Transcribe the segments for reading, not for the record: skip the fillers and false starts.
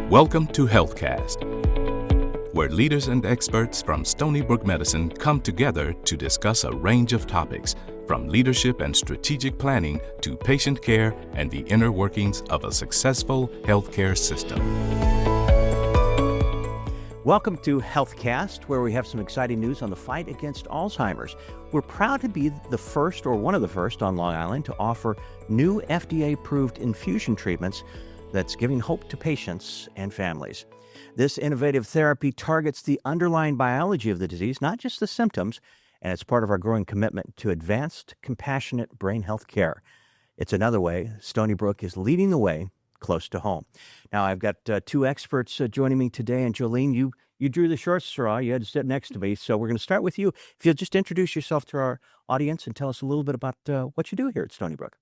Welcome to Healthcast, where leaders and experts from Stony Brook Medicine come together to discuss a range of topics, from leadership and strategic planning to patient care and the inner workings of a successful healthcare system. Welcome to Healthcast, where we have some exciting news on the fight against Alzheimer's. We're proud to be the first, or one of the first, on Long Island to offer new FDA-approved infusion treatments that's giving hope to patients and families. This innovative therapy targets the underlying biology of the disease, not just the symptoms, and it's part of our growing commitment to advanced, compassionate brain health care. It's another way Stony Brook is leading the way close to home. Now, I've got two experts joining me today, and Jolene, you drew the short straw. You had to sit next to me, so we're going to start with you. If you'll just introduce yourself to our audience and tell us a little bit about what you do here at Stony Brook.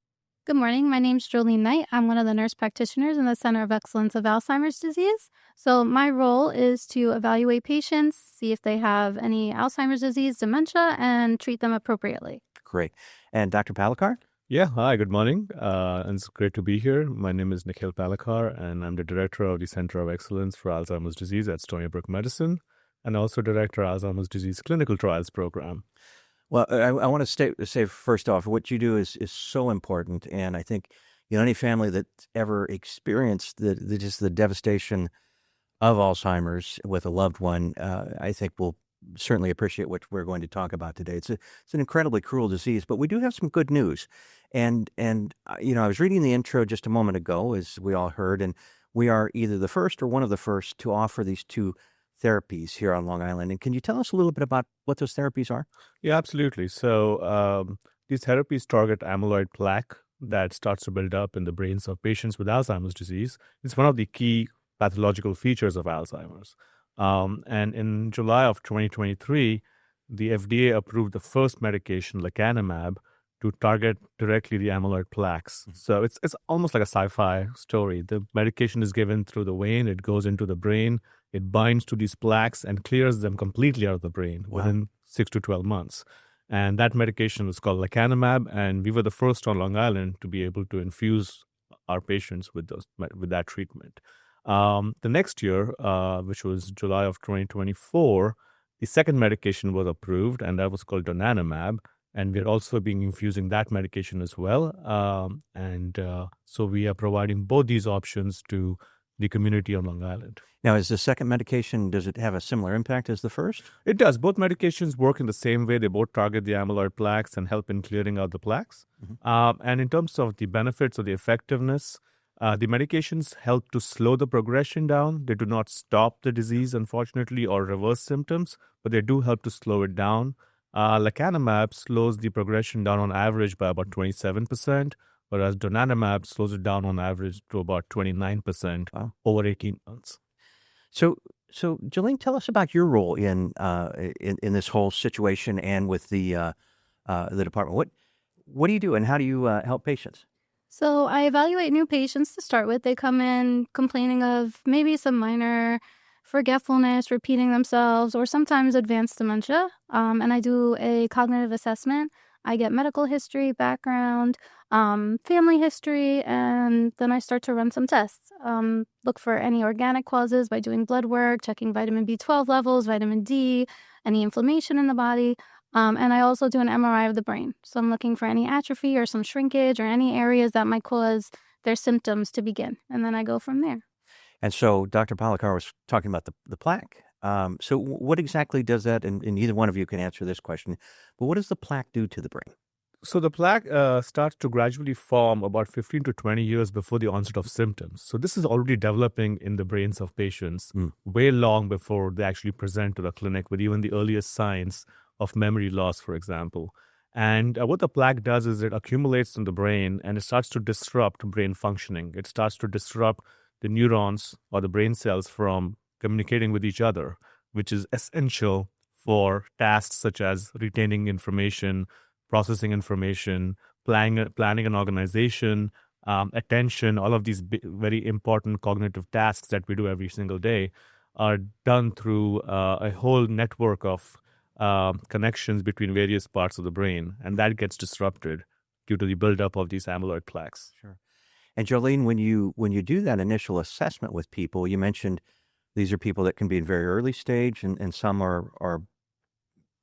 Good morning. My name's Jolene Knight. I'm one of the nurse practitioners in the Center of Excellence of Alzheimer's disease. So my role is to evaluate patients, see if they have any Alzheimer's disease, dementia, and treat them appropriately. Great. And Dr. Palekar? Yeah, hi, good morning. It's great to be here. My name is Nikhil Palekar, and I'm the director of the Center of Excellence for Alzheimer's Disease at Stony Brook Medicine, and also director of Alzheimer's Disease Clinical Trials Program. Well, I want to say first off, what you do is so important, and I think any family that's ever experienced the devastation of Alzheimer's with a loved one, I think will certainly appreciate what we're going to talk about today. It's an incredibly cruel disease, but we do have some good news. And I was reading the intro just a moment ago, as we all heard, and we are either the first or one of the first to offer these two therapies here on Long Island. And can you tell us a little bit about what those therapies are? Yeah, absolutely. So these therapies target amyloid plaque that starts to build up in the brains of patients with Alzheimer's disease. It's one of the key pathological features of Alzheimer's. And in July of 2023, the FDA approved the first medication, Lecanemab, to target directly the amyloid plaques. Mm-hmm. So it's almost like a sci-fi story. The medication is given through the vein, it goes into the brain, it binds to these plaques and clears them completely out of the brain within 6 to 12 months. And that medication is called Lecanemab, and we were the first on Long Island to be able to infuse our patients with that treatment. The next year, which was July of 2024, the second medication was approved, and that was called Donanemab. And we're also infusing that medication as well. So we are providing both these options to the community on Long Island. Now, is the second medication, does it have a similar impact as the first? It does. Both medications work in the same way. They both target the amyloid plaques and help in clearing out the plaques. Mm-hmm. And in terms of the benefits or the effectiveness, the medications help to slow the progression down. They do not stop the disease, unfortunately, or reverse symptoms, but they do help to slow it down. Lecanemab slows the progression down on average by about 27%, whereas Donanemab slows it down on average to about 29% over 18 months. So Jolene, tell us about your role in this whole situation and with the department. What do you do, and how do you help patients? So I evaluate new patients to start with. They come in complaining of maybe some minor forgetfulness, repeating themselves, or sometimes advanced dementia. And I do a cognitive assessment. I get medical history, background, family history, and then I start to run some tests. Look for any organic causes by doing blood work, checking vitamin B12 levels, vitamin D, any inflammation in the body. And I also do an MRI of the brain. So I'm looking for any atrophy or some shrinkage or any areas that might cause their symptoms to begin. And then I go from there. And so Dr. Palekar was talking about the plaque. So what exactly does that, and either one of you can answer this question, but what does the plaque do to the brain? So the plaque starts to gradually form about 15 to 20 years before the onset of symptoms. So this is already developing in the brains of patients way long before they actually present to the clinic with even the earliest signs of memory loss, for example. And what the plaque does is it accumulates in the brain and it starts to disrupt brain functioning. It starts to disrupt the neurons or the brain cells from communicating with each other, which is essential for tasks such as retaining information, processing information, planning an organization, attention. All of these very important cognitive tasks that we do every single day are done through a whole network of connections between various parts of the brain, and that gets disrupted due to the buildup of these amyloid plaques. Sure. And Jolene, when you do that initial assessment with people, you mentioned these are people that can be in very early stage, and some are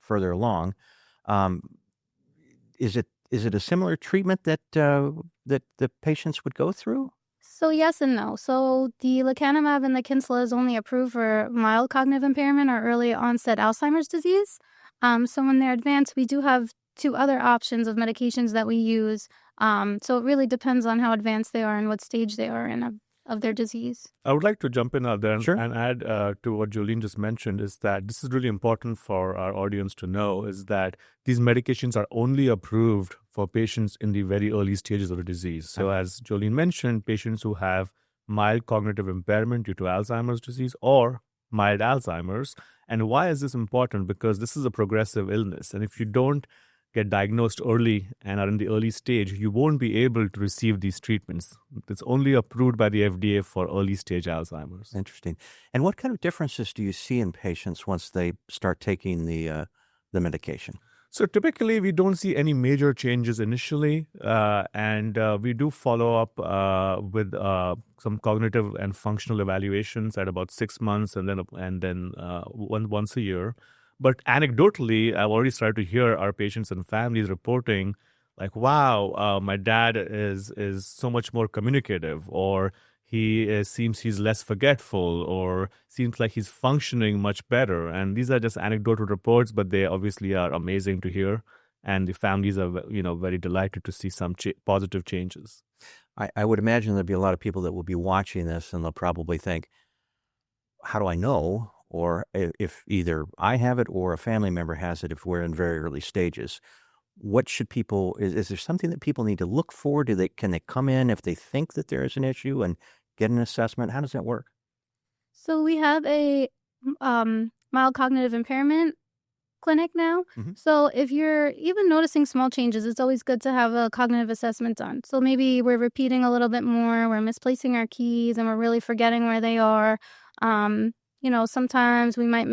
further along. Is it a similar treatment that that the patients would go through? So yes and no. So the Lecanemab and the Kisunla is only approved for mild cognitive impairment or early onset Alzheimer's disease. So when they're advanced, we do have 2 other options of medications that we use. So it really depends on how advanced they are and what stage they are in of their disease. I would like to jump in there Sure. and add to what Jolene just mentioned, is that this is really important for our audience to know, is that these medications are only approved for patients in the very early stages of the disease. So as Jolene mentioned, patients who have mild cognitive impairment due to Alzheimer's disease or mild Alzheimer's. And why is this important? Because this is a progressive illness. And if you don't get diagnosed early and are in the early stage, you won't be able to receive these treatments. It's only approved by the FDA for early stage Alzheimer's. Interesting. And what kind of differences do you see in patients once they start taking the medication? So typically, we don't see any major changes initially, and we do follow up with some cognitive and functional evaluations at about 6 months, and then once a year. But anecdotally, I've already started to hear our patients and families reporting, like, "Wow, my dad is so much more communicative," or seems he's less forgetful, or seems like he's functioning much better. And these are just anecdotal reports, but they obviously are amazing to hear. And the families are, very delighted to see some positive changes. I would imagine there'd be a lot of people that will be watching this, and they'll probably think, how do I know? Or if either I have it or a family member has it, if we're in very early stages. What should people, is there something that people need to look for? Can they come in if they think that there is an issue and get an assessment? How does that work? So we have a mild cognitive impairment clinic now. Mm-hmm. So if you're even noticing small changes, it's always good to have a cognitive assessment done. So maybe we're repeating a little bit more, we're misplacing our keys, and we're really forgetting where they are. Sometimes we might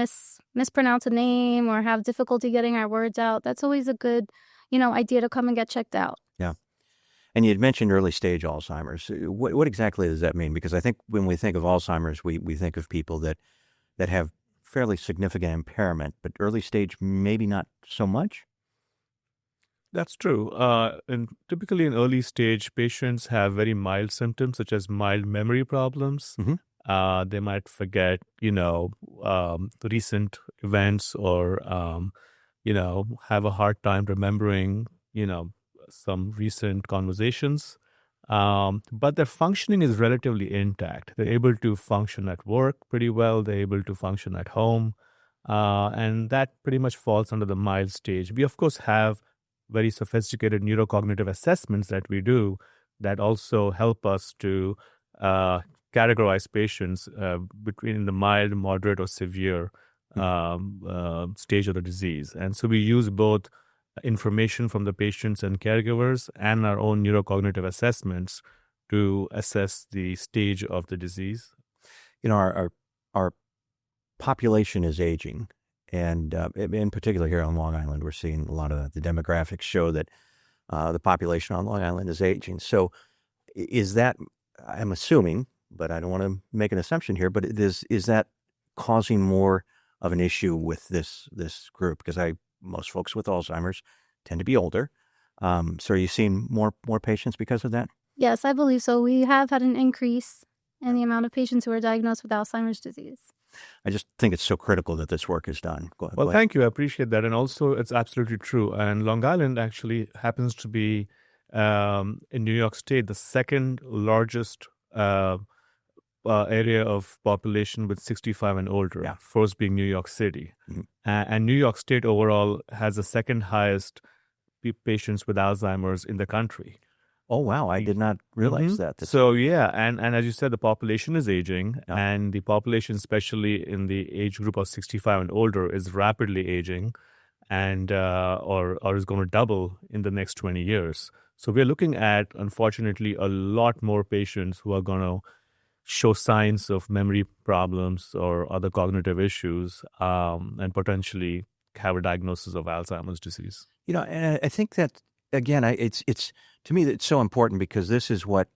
mispronounce a name or have difficulty getting our words out. That's always a good, idea to come and get checked out. Yeah. And you had mentioned early stage Alzheimer's. What exactly does that mean? Because I think when we think of Alzheimer's, we think of people that have fairly significant impairment, but early stage, maybe not so much? That's true. And typically in early stage, patients have very mild symptoms, such as mild memory problems. Mm-hmm. They might forget, recent events, or, have a hard time remembering, some recent conversations. But their functioning is relatively intact. They're able to function at work pretty well. They're able to function at home. And that pretty much falls under the mild stage. We, of course, have very sophisticated neurocognitive assessments that we do that also help us to categorize patients between the mild, moderate, or severe stage of the disease. And so we use both information from the patients and caregivers and our own neurocognitive assessments to assess the stage of the disease. Our population is aging, and in particular here on Long Island, we're seeing a lot of the demographics show that the population on Long Island is aging. So is that, I'm assuming, but I don't want to make an assumption here, but is that causing more of an issue with this group? Because most folks with Alzheimer's tend to be older. So are you seeing more patients because of that? Yes, I believe so. We have had an increase in the amount of patients who are diagnosed with Alzheimer's disease. I just think it's so critical that this work is done. Go ahead. Thank you. I appreciate that. And also, it's absolutely true. And Long Island actually happens to be, in New York State, the second largest area of population with 65 and older, Yeah. First being New York City. Mm-hmm. And New York State overall has the second highest patients with Alzheimer's in the country. Oh, wow. I did not realize Mm-hmm. that. So, yeah. And as you said, the population is aging. Yeah. And the population, especially in the age group of 65 and older, is rapidly aging, and or is going to double in the next 20 years. So we're looking at, unfortunately, a lot more patients who are going to show signs of memory problems or other cognitive issues, and potentially have a diagnosis of Alzheimer's disease. And I think that, again, it's to me, it's so important, because this is what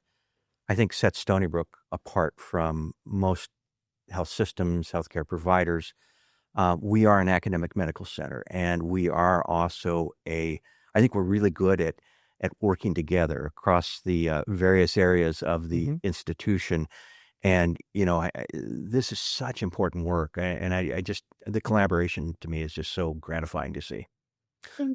I think sets Stony Brook apart from most health systems, healthcare providers. We are an academic medical center, and we are also I think we're really good at working together across the various areas of the institution. And, this is such important work. And I just, the collaboration to me is just so gratifying to see.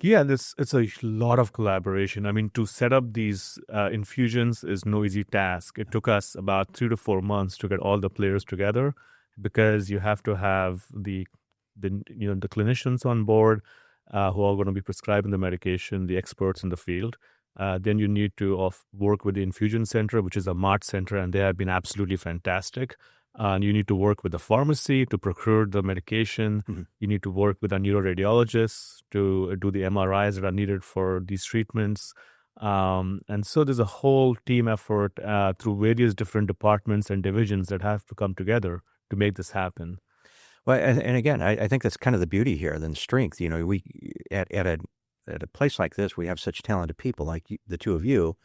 Yeah, it's a lot of collaboration. I mean, to set up these infusions is no easy task. It took us about 3 to 4 months to get all the players together, because you have to have the clinicians on board who are going to be prescribing the medication, the experts in the field. Then you need to work with the infusion center, which is a MART center, and they have been absolutely fantastic. And you need to work with the pharmacy to procure the medication. Mm-hmm. You need to work with a neuroradiologist to do the MRIs that are needed for these treatments. And so there's a whole team effort through various different departments and divisions that have to come together to make this happen. Well, and again, I think that's kind of the beauty here, then strength. We at a place like this, we have such talented people like the two of you.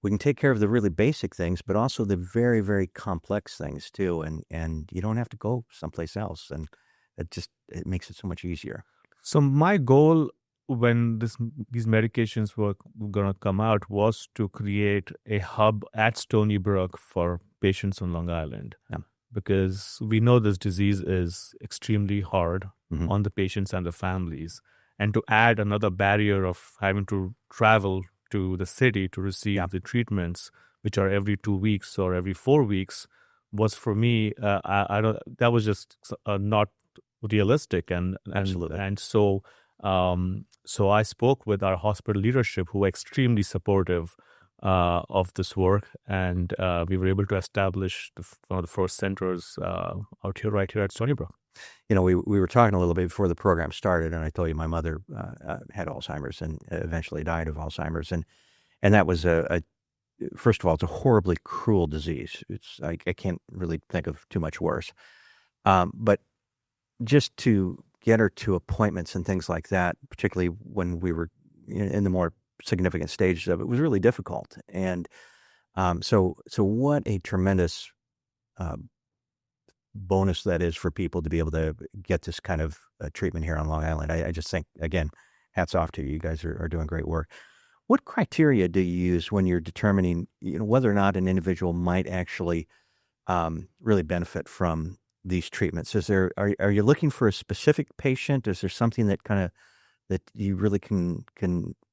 We can take care of the really basic things, but also the very, very complex things too. And you don't have to go someplace else. And it makes it so much easier. So my goal when these medications were going to come out was to create a hub at Stony Brook for patients on Long Island. Yeah. Because we know this disease is extremely hard on the patients and the families. And to add another barrier of having to travel to the city to receive the treatments, which are every 2 weeks or every 4 weeks, was for me, that was just not realistic. Absolutely. And so I spoke with our hospital leadership, who were extremely supportive of this work, and we were able to establish one of the first centers right here at Stony Brook. We were talking a little bit before the program started, and I told you my mother had Alzheimer's and eventually died of Alzheimer's, and that was first of all, it's a horribly cruel disease. I can't really think of too much worse, but just to get her to appointments and things like that, particularly when we were in the more significant stages of it, was really difficult. And so what a tremendous bonus that is for people to be able to get this kind of treatment here on Long Island. I just think, again, hats off to you. You guys are doing great work. What criteria do you use when you're determining whether or not an individual might actually really benefit from these treatments? Are you looking for a specific patient? Is there something that you really can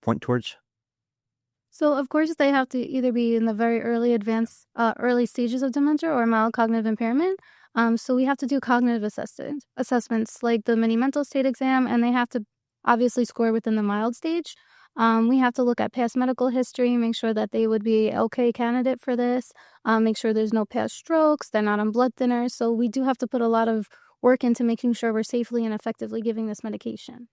point towards? So, of course, they have to either be in the very early stages of dementia or mild cognitive impairment. So we have to do cognitive assessments like the mini mental state exam, and they have to obviously score within the mild stage. We have to look at past medical history, make sure that they would be okay candidate for this, make sure there's no past strokes, they're not on blood thinners. So we do have to put a lot of work into making sure we're safely and effectively giving this medication.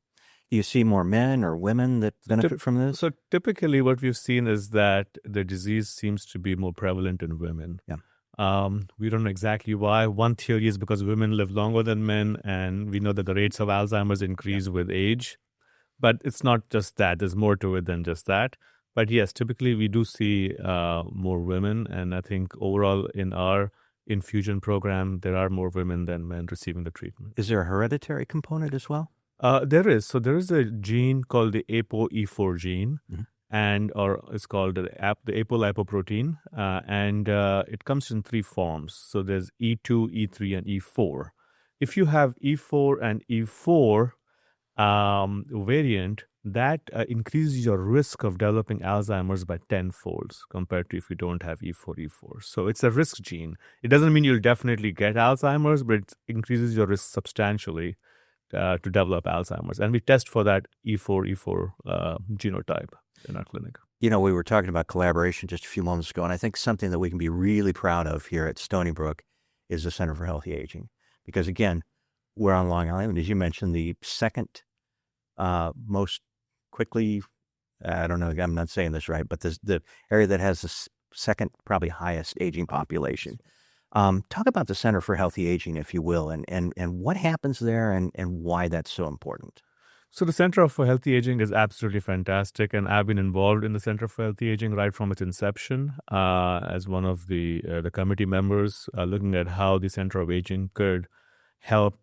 Do you see more men or women that benefit from this? So typically what we've seen is that the disease seems to be more prevalent in women. Yeah. We don't know exactly why. One theory is because women live longer than men, and we know that the rates of Alzheimer's increase with age. But it's not just that. There's more to it than just that. But yes, typically we do see more women, and I think overall in our infusion program, there are more women than men receiving the treatment. Is there a hereditary component as well? There is. So there is a gene called the ApoE4 gene, or it's called the apolipoprotein, and it comes in 3 forms. So there's E2, E3, and E4. If you have E4 and E4 variant, that increases your risk of developing Alzheimer's by 10-folds compared to if you don't have E4. So it's a risk gene. It doesn't mean you'll definitely get Alzheimer's, but it increases your risk substantially to develop Alzheimer's. And we test for that E4 genotype in our clinic. We were talking about collaboration just a few moments ago, and I think something that we can be really proud of here at Stony Brook is the Center for Healthy Aging. Because again, we're on Long Island, as you mentioned, the second most quickly, I don't know, I'm not saying this right, but the area that has the second probably highest aging population. Talk about the Center for Healthy Aging, if you will, and what happens there and why that's so important. So the Center for Healthy Aging is absolutely fantastic, and I've been involved in the Center for Healthy Aging right from its inception as one of the committee members, looking at how the Center of Aging could help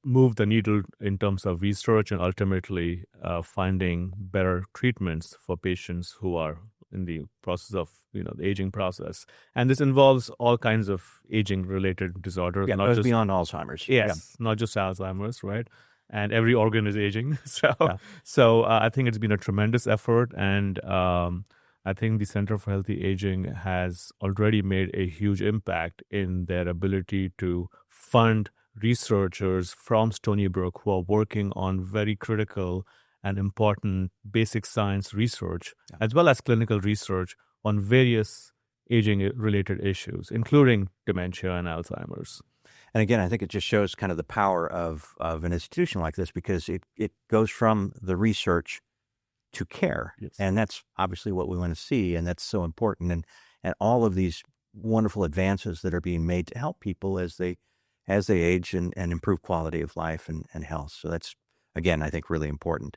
move the needle in terms of research and ultimately finding better treatments for patients who are in the process of the aging process. And this involves all kinds of aging-related disorders. Yeah, not goes just beyond Alzheimer's. Yes, not just Alzheimer's, right? And every organ is aging. So, Yeah. I think it's been a tremendous effort, and I think the Center for Healthy Aging has already made a huge impact in their ability to fund researchers from Stony Brook who are working on very critical and important basic science research, as well as clinical research on various aging-related issues, including dementia and Alzheimer's. And again, I think it just shows kind of the power of an institution like this, because it goes from the research to care. Yes. And that's obviously what we want to see, and that's so important. And all of these wonderful advances that are being made to help people as they age and improve quality of life and health. So that's, again, I think really important.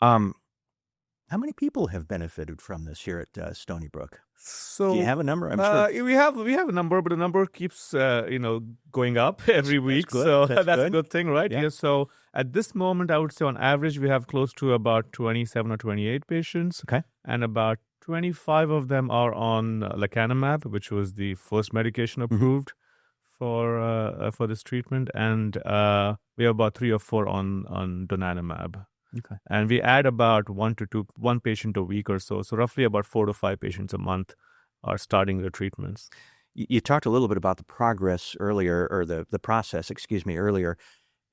How many people have benefited from this here at Stony Brook? So do you have a number? I'm sure we have a number, but the number keeps going up every week. good. So That's that's a good. good thing, right? Yeah. So at this moment, I would say on average we have close to about 27 or 28 patients. Okay. And about 25 of them are on Lecanemab, which was the first medication approved for this treatment, and we have about 3 or 4 on Donanemab. Okay. And we add about 1 patient a week or so. So roughly about 4 to 5 patients a month are starting their treatments. You talked a little bit about the progress earlier, or the process, earlier.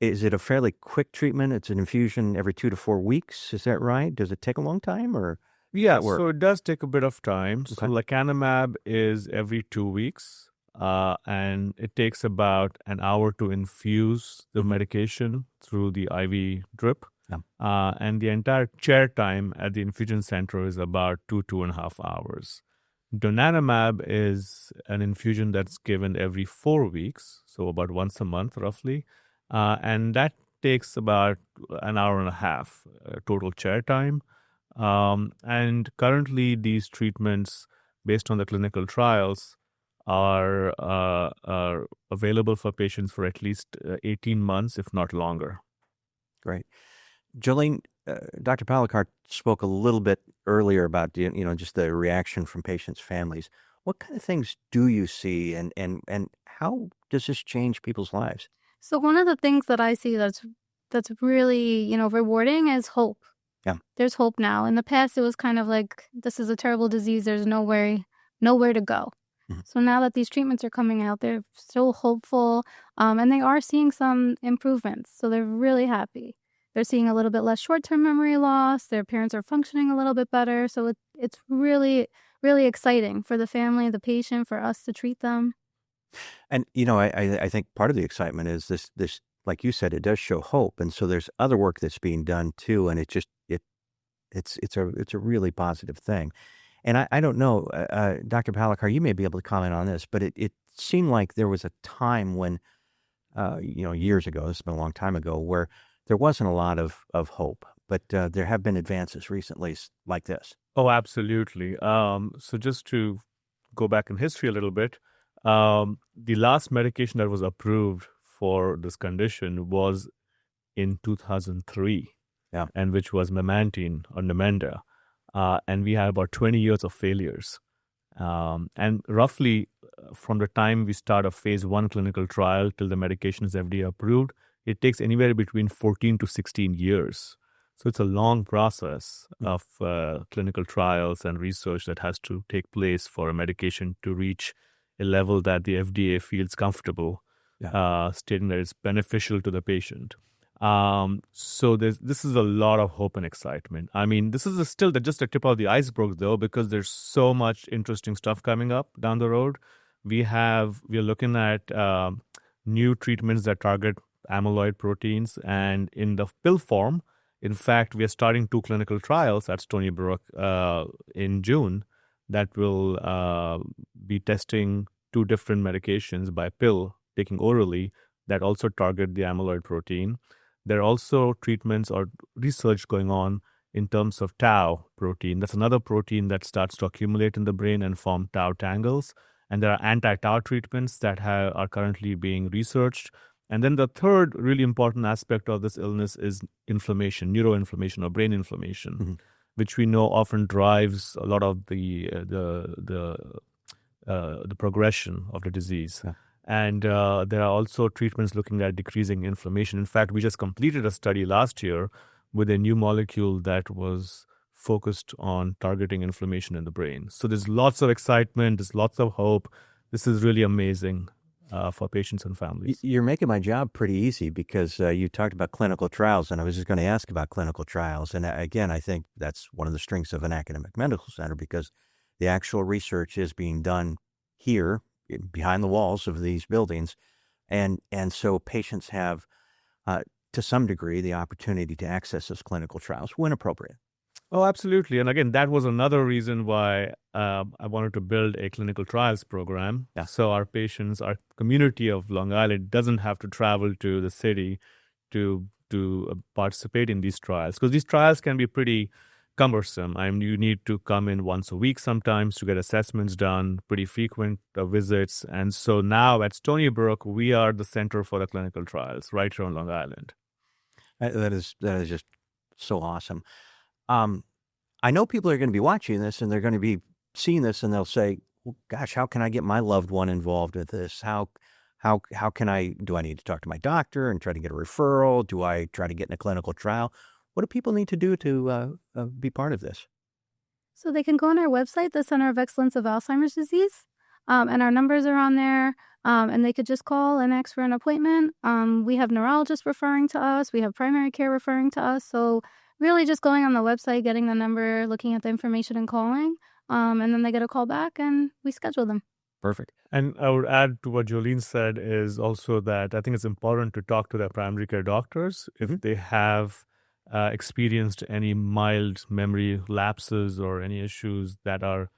Is it a fairly quick treatment? It's an infusion every 2 to 4 weeks. Is that right? Does it take a long time, or? Yeah, work? so it does take a bit of time. Okay. So Lecanemab is every 2 weeks, and it takes about an hour to infuse the medication through the IV drip. Yeah. And the entire chair time at the infusion center is about 2.5 hours. Donanemab is an infusion that's given every 4 weeks, so about once a month roughly, and that takes about an hour and a half total chair time. And currently, these treatments, based on the clinical trials, are available for patients for at least 18 months, if not longer. Great. Jolene, Dr. Palakar spoke a little bit earlier about just the reaction from patients' families. What kind of things do you see, and how does this change people's lives? So one of the things that I see that's really, rewarding is hope. Yeah. There's hope now. In the past, it was kind of like, this is a terrible disease. There's nowhere to go. Mhm. So now that these treatments are coming out, they're so hopeful, and they are seeing some improvements. So they're really happy. They're seeing a little bit less short-term memory loss. Their parents are functioning a little bit better. So it's really, really exciting for the family, the patient, for us to treat them. And I think part of the excitement is this, like you said, it does show hope, and so there's other work that's being done too, and it's a really positive thing. And I don't know, Dr. Palakar, you may be able to comment on this, but it seemed like there was a time when, years ago, this has been a long time ago, where there wasn't a lot of hope, but there have been advances recently like this. Oh, absolutely. So just to go back in history a little bit, the last medication that was approved for this condition was in 2003, and which was memantine or Namenda. And we had about 20 years of failures. And roughly from the time we start a phase 1 clinical trial till the medication is FDA approved, it takes anywhere between 14 to 16 years. So it's a long process of clinical trials and research that has to take place for a medication to reach a level that the FDA feels comfortable stating that it's beneficial to the patient. So this is a lot of hope and excitement. I mean, this is still just the tip of the iceberg, though, because there's so much interesting stuff coming up down the road. We're looking at new treatments that target amyloid proteins, and in the pill form, in fact, we are starting 2 clinical trials at Stony Brook in June that will be testing 2 different medications by pill, taking orally, that also target the amyloid protein. There are also treatments or research going on in terms of tau protein. That's another protein that starts to accumulate in the brain and form tau tangles. And there are anti-tau treatments that are currently being researched. And then the third really important aspect of this illness is inflammation, neuroinflammation or brain inflammation, which we know often drives a lot of the progression of the disease. Yeah. And there are also treatments looking at decreasing inflammation. In fact, we just completed a study last year with a new molecule that was focused on targeting inflammation in the brain. So there's lots of excitement, there's lots of hope. This is really amazing for patients and families. You're making my job pretty easy because you talked about clinical trials, and I was just going to ask about clinical trials. And again, I think that's one of the strengths of an academic medical center because the actual research is being done here behind the walls of these buildings. And so patients have, to some degree, the opportunity to access those clinical trials when appropriate. Oh, absolutely. And again, that was another reason why I wanted to build a clinical trials program. Yeah. So our patients, our community of Long Island doesn't have to travel to the city to participate in these trials, because these trials can be pretty cumbersome. You need to come in once a week sometimes to get assessments done, pretty frequent visits. And so now at Stony Brook, we are the center for the clinical trials right here on Long Island. That is just so awesome. I know people are going to be watching this and they're going to be seeing this and they'll say, well, gosh, how can I get my loved one involved with this? How can do I need to talk to my doctor and try to get a referral? Do I try to get in a clinical trial? What do people need to do to be part of this? So they can go on our website, the Center of Excellence of Alzheimer's Disease, and our numbers are on there, and they could just call and ask for an appointment. We have neurologists referring to us. We have primary care referring to us. So really just going on the website, getting the number, looking at the information and calling, and then they get a call back and we schedule them. Perfect. And I would add to what Jolene said is also that I think it's important to talk to their primary care doctors if they have experienced any mild memory lapses or any issues that are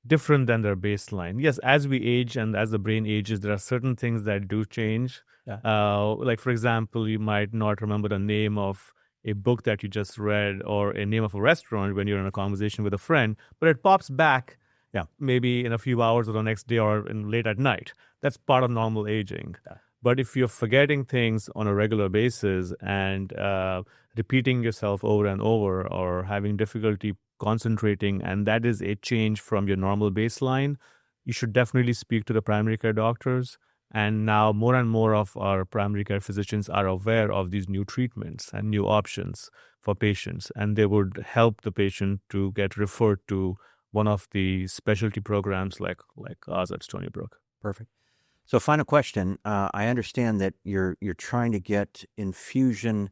different than their baseline. Yes, as we age and as the brain ages, there are certain things that do change. Yeah. Like, for example, you might not remember the name of a book that you just read or a name of a restaurant when you're in a conversation with a friend, but it pops back maybe in a few hours or the next day or late at night. That's part of normal aging. Yeah. But if you're forgetting things on a regular basis and repeating yourself over and over or having difficulty concentrating, and that is a change from your normal baseline, you should definitely speak to the primary care doctors. And now more and more of our primary care physicians are aware of these new treatments and new options for patients, and they would help the patient to get referred to one of the specialty programs like ours at Stony Brook. Perfect. So final question. I understand that you're trying to get infusion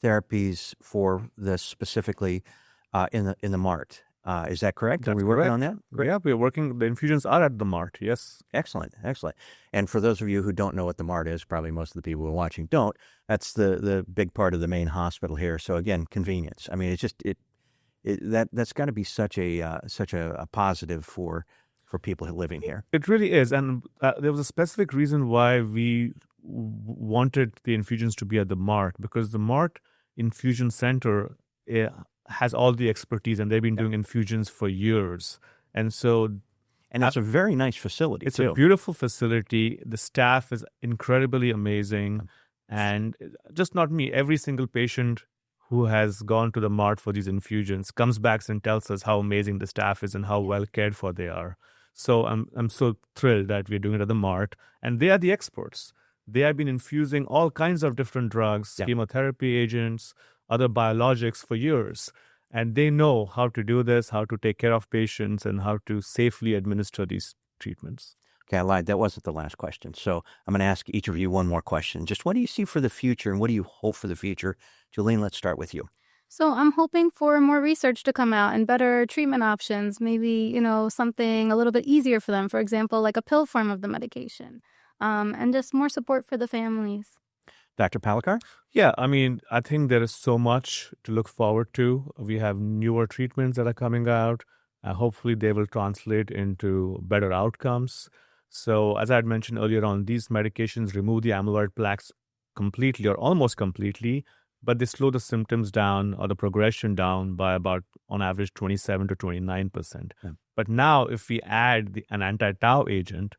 therapies for this specifically in the MART. Is that correct? That's Are we working correct. on that? Great. Yeah, we're working. The infusions are at the MART, yes. Excellent. And for those of you who don't know what the MART is, probably most of the people who are watching don't, that's the big part of the main hospital here. So again, convenience. I mean, it's just that's got to be such a positive for people living here. It really is. And there was a specific reason why we wanted the infusions to be at the MART, because the MART Infusion Center has all the expertise, and they've been doing infusions for years. And it's a very nice facility. It's a beautiful facility. The staff is incredibly amazing. And just not me, every single patient who has gone to the MART for these infusions comes back and tells us how amazing the staff is and how well cared for they are. So I'm so thrilled that we're doing it at the MART. And they are the experts. They have been infusing all kinds of different drugs, chemotherapy agents, other biologics for years. And they know how to do this, how to take care of patients, and how to safely administer these treatments. Okay, I lied. That wasn't the last question. So I'm going to ask each of you one more question. Just what do you see for the future, and what do you hope for the future? Jolene, let's start with you. So I'm hoping for more research to come out and better treatment options, maybe, something a little bit easier for them, for example, like a pill form of the medication, and just more support for the families. Dr. Palekar? Yeah, I think there is so much to look forward to. We have newer treatments that are coming out. Hopefully, they will translate into better outcomes. So, as I had mentioned earlier on, these medications remove the amyloid plaques completely or almost completely, but they slow the symptoms down or the progression down by about, on average, 27 to 29%. Yeah. But now, if we add an anti-tau agent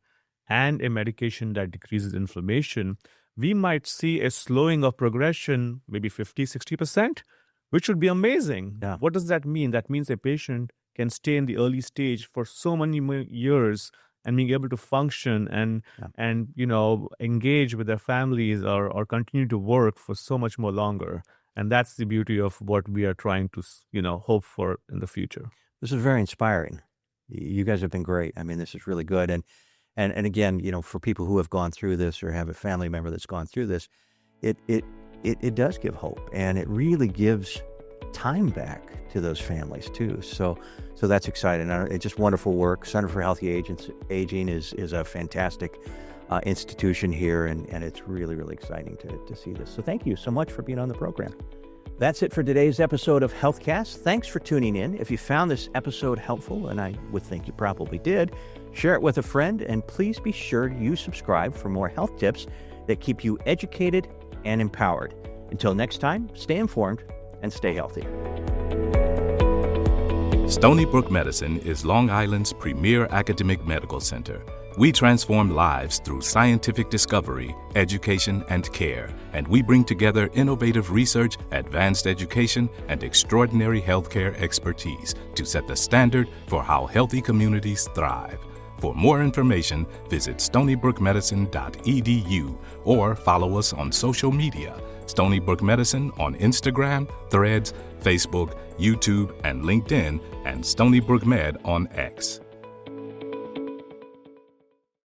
and a medication that decreases inflammation, we might see a slowing of progression, maybe 50, 60%, which would be amazing. Yeah. What does that mean? That means a patient can stay in the early stage for so many years and being able to function and engage with their families or continue to work for so much more longer. And that's the beauty of what we are trying to, hope for in the future. This is very inspiring. You guys have been great. I mean, this is really good. And again, for people who have gone through this or have a family member that's gone through this, it does give hope, and it really gives time back to those families too. So that's exciting. It's just wonderful work. Center for Healthy Aging is a fantastic institution here, and it's really, really exciting to see this. So thank you so much for being on the program. That's it for today's episode of Healthcast. Thanks for tuning in. If you found this episode helpful, and I would think you probably did, share it with a friend, and please be sure you subscribe for more health tips that keep you educated and empowered. Until next time, stay informed and stay healthy. Stony Brook Medicine is Long Island's premier academic medical center. We transform lives through scientific discovery, education, and care, and we bring together innovative research, advanced education, and extraordinary healthcare expertise to set the standard for how healthy communities thrive. For more information, visit stonybrookmedicine.edu or follow us on social media. Stony Brook Medicine on Instagram, Threads, Facebook, YouTube, and LinkedIn, and Stony Brook Med on X.